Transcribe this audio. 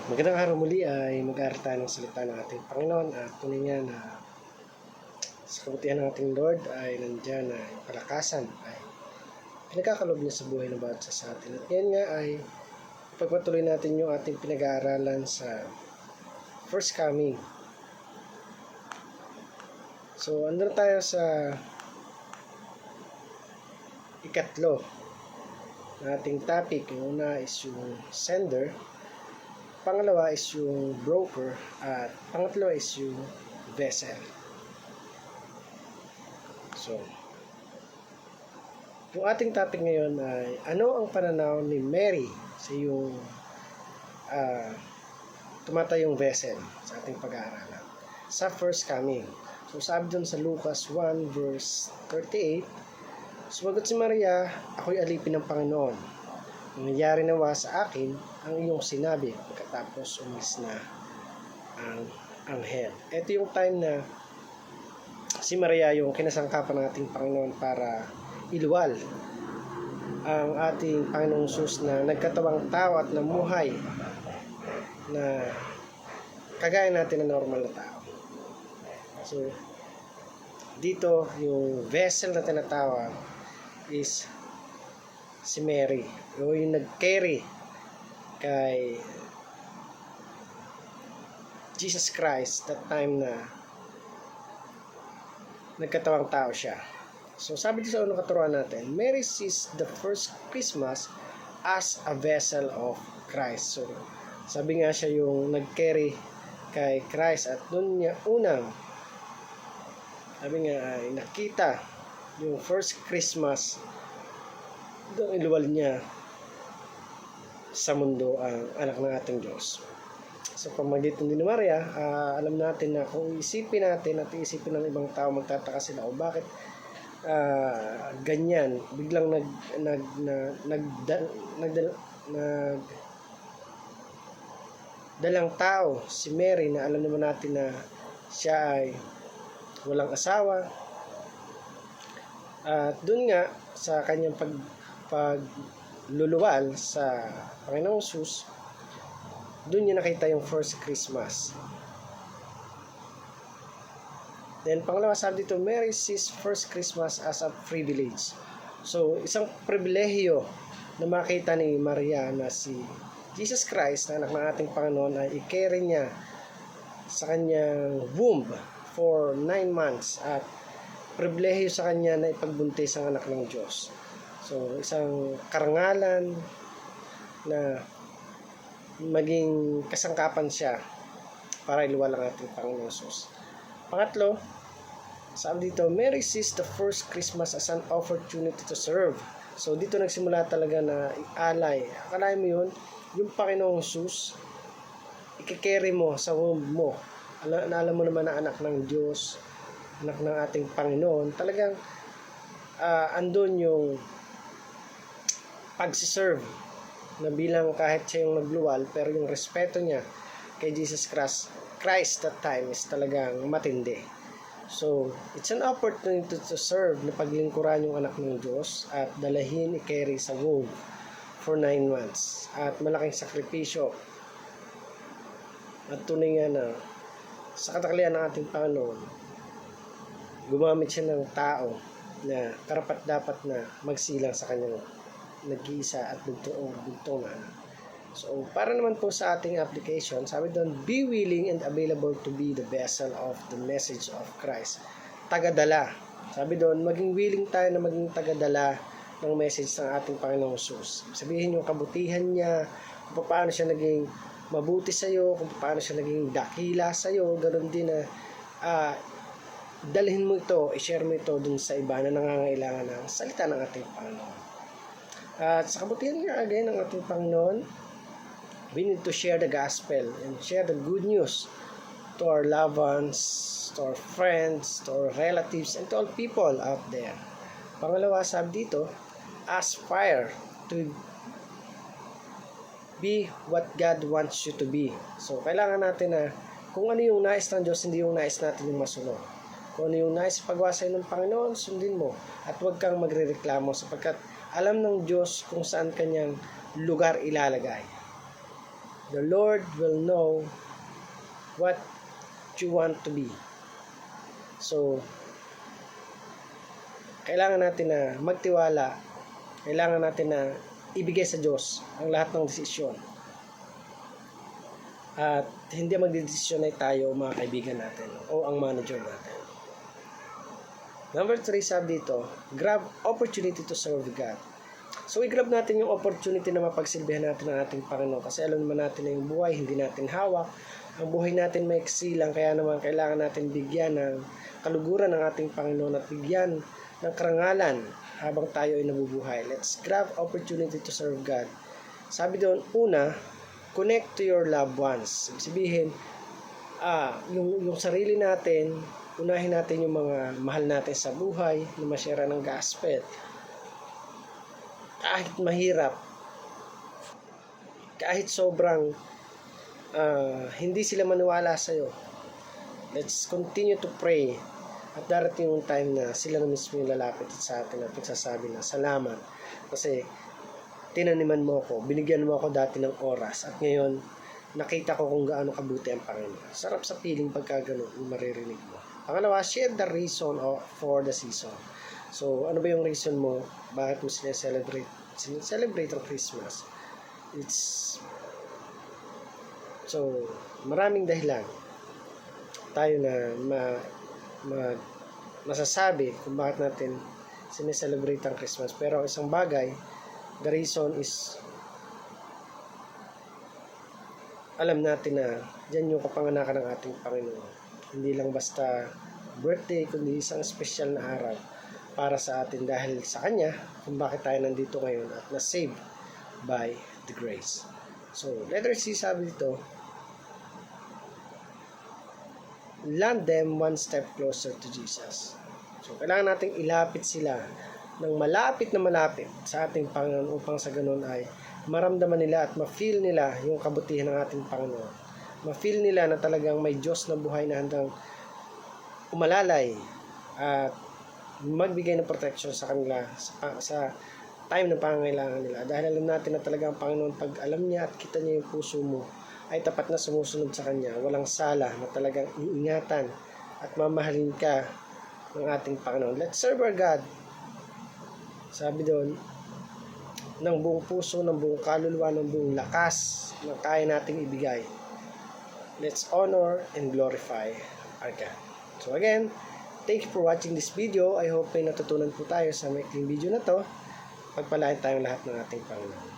Magandang araw muli ay mag-aaral tayo ng salita ng ating Panginoon at tunay nga na sa kabutihan ng ating Lord ay nandiyan na yung kalakasan ay pinagkakalob niya sa buhay ng bawat isa sa atin. At yan nga ay pagpatuloy natin yung ating pinag-aaralan sa first coming. So, andun tayo sa ikatlo na ating topic. Yung una is yung sender. Pangalawa is yung broker at pangatlo is yung vessel. So, yung ating topic ngayon ay ano ang pananaw ni Mary sa yung tumatayong vessel sa ating pag-aaralan sa first coming. So, sabi dun sa Lucas 1 verse 38, sumagot si Maria, ako'y alipin ng Panginoon. Nangyari nawa sa akin ang iyong sinabi pagkatapos umis na ang anghel. Ito yung time na si Maria yung kinasangkapan ng ating Panginoon para iluwal ang ating Panginoong Jesus na nagkatawang tao at namuhay na kagaya natin na normal na tao. So, dito yung vessel na tinatawag is si Mary, yung nag-carry kay Jesus Christ that time na nagkatawang tao siya. So sabi dito sa unang katuruan natin, Mary sees the first Christmas as a vessel of Christ. So sabi nga siya yung nag-carry kay Christ at doon niya unang sabi nga ay nakita yung first Christmas, doon iluwal niya sa mundo ang anak ng ating Diyos. So pamagitan din ni Maria, alam natin na kung isipin natin at isipin ng ibang tao, magtataka sila o bakit ganyan biglang dalang tao si Mary na alam naman natin na siya ay walang asawa. At doon nga sa kanyang pagluluwal sa Panginoong Jesus, doon niya nakita yung first Christmas. Then pangalawa, sabi dito, Mary sees first Christmas as a privilege. So isang pribilehiyo na makita ni Maria na si Jesus Christ na anak ng ating Panginoon ay i-carry niya sa kanyang womb for 9 months at pribilehiyo sa kanya na ipagbuntis ang anak ng Diyos. So, isang karangalan na maging kasangkapan siya para iluwal ang ating Panginoon Jesus. Pangatlo, sabi dito, Mary sees the first Christmas as an opportunity to serve. So, dito nagsimula talaga na i-alay. Akalain mo yun, yung Panginoong Jesus, i-carry mo sa womb mo. Alam mo naman na anak ng Diyos, anak ng ating Panginoon, talagang andun yung pagsiserve na bilang kahit siya yung nagluwal, pero yung respeto niya kay Jesus Christ that time is talagang matindi. So, it's an opportunity to serve na paglingkuran yung anak ng Diyos at dalahin i-carry sa womb for 9 months. At malaking sakripisyo. At tunay nga na sa kataklian ng ating Panginoon, gumamit siya ng tao na karapat dapat na magsilang sa kanyang nag-iisa at bugtong na. So, para naman po sa ating application, sabi doon, be willing and available to be the vessel of the message of Christ. Tagadala. Sabi doon, maging willing tayo na maging tagadala ng message ng ating Panginoong Jesus. Sabihin yung kabutihan niya, kung paano siya naging mabuti sa'yo, kung paano siya naging dakila sa'yo, ganoon din na dalhin mo ito, i-share mo ito dun sa iba na nangangailangan ng salita ng ating Panginoon. At sa kabutihan nga again ng ating Panginoon, we need to share the gospel and share the good news to our loved ones, to our friends, to our relatives, and to all people out there. Pangalawa, sabi dito, aspire to be what God wants you to be. So, kailangan natin na kung ano yung nais ng Diyos, hindi yung nais natin yung masunod. Kung ano yung nais pagwasay ng Panginoon, sundin mo. At huwag kang magrereklamo sapagkat alam ng Diyos kung saan kanyang lugar ilalagay. The Lord will know what you want to be. So, kailangan natin na magtiwala, kailangan natin na ibigay sa Diyos ang lahat ng desisyon. At hindi magdedesisyon ay tayo, mga kaibigan natin, o ang manager natin. Number 3, sabi dito, grab opportunity to serve God. So, i-grab natin yung opportunity na mapagsilbihan natin ang ating Panginoon. Kasi alam naman natin na yung buhay, hindi natin hawak. Ang buhay natin maiksi lang, kaya naman kailangan natin bigyan ng kaluguran ng ating Panginoon at bigyan ng karangalan habang tayo ay nabubuhay. Let's grab opportunity to serve God. Sabi doon, una, connect to your loved ones. Sabihin, yung sarili natin, unahin natin yung mga mahal natin sa buhay na ma-share ng gospel. Kahit mahirap, kahit sobrang hindi sila maniwala sa'yo, let's continue to pray. At darating yung time na sila na mismo yung lalapit sa atin at magsasabi na salamat. Kasi tinaniman mo ako, binigyan mo ako dati ng oras at ngayon nakita ko kung gaano kabuti ang Panginoon. Sarap sa feeling pagka ganun yung maririnig mo. Pangalawa, share the reason for the season. So, ano ba yung reason mo? Bakit mo celebrate ang Christmas? So, maraming dahilan tayo na masasabi kung bakit natin sineselebrate ang Christmas. Pero isang bagay, the reason is alam natin na dyan yung kapanganakan ng ating Panginoon. Hindi lang basta birthday, kundi isang special na araw para sa atin dahil sa Kanya kung bakit tayo nandito ngayon at na-saved by the grace. So, letter C sabi dito, land them one step closer to Jesus. So, kailangan nating ilapit sila ng malapit na malapit sa ating Panginoon upang sa ganun ay maramdaman nila at ma-feel nila yung kabutihan ng ating Panginoon. Ma-feel nila na talagang may Diyos na buhay na handang umalalay at magbigay ng protection sa kanila sa time na pangangailangan nila. Dahil alam natin na talagang Panginoon, pag alam niya at kita niya yung puso mo, ay tapat na sumusunod sa Kanya. Walang sala na talagang iingatan at mamahalin ka ng ating Panginoon. Let's serve our God. Sabi doon, ng buong puso, ng buong kaluluwa, ng buong lakas na kaya nating ibigay. Let's honor and glorify our God. So again, thank you for watching this video. I hope may natutunan po tayo sa maikling video na to. Pagpalain tayong lahat ng ating Panginoon.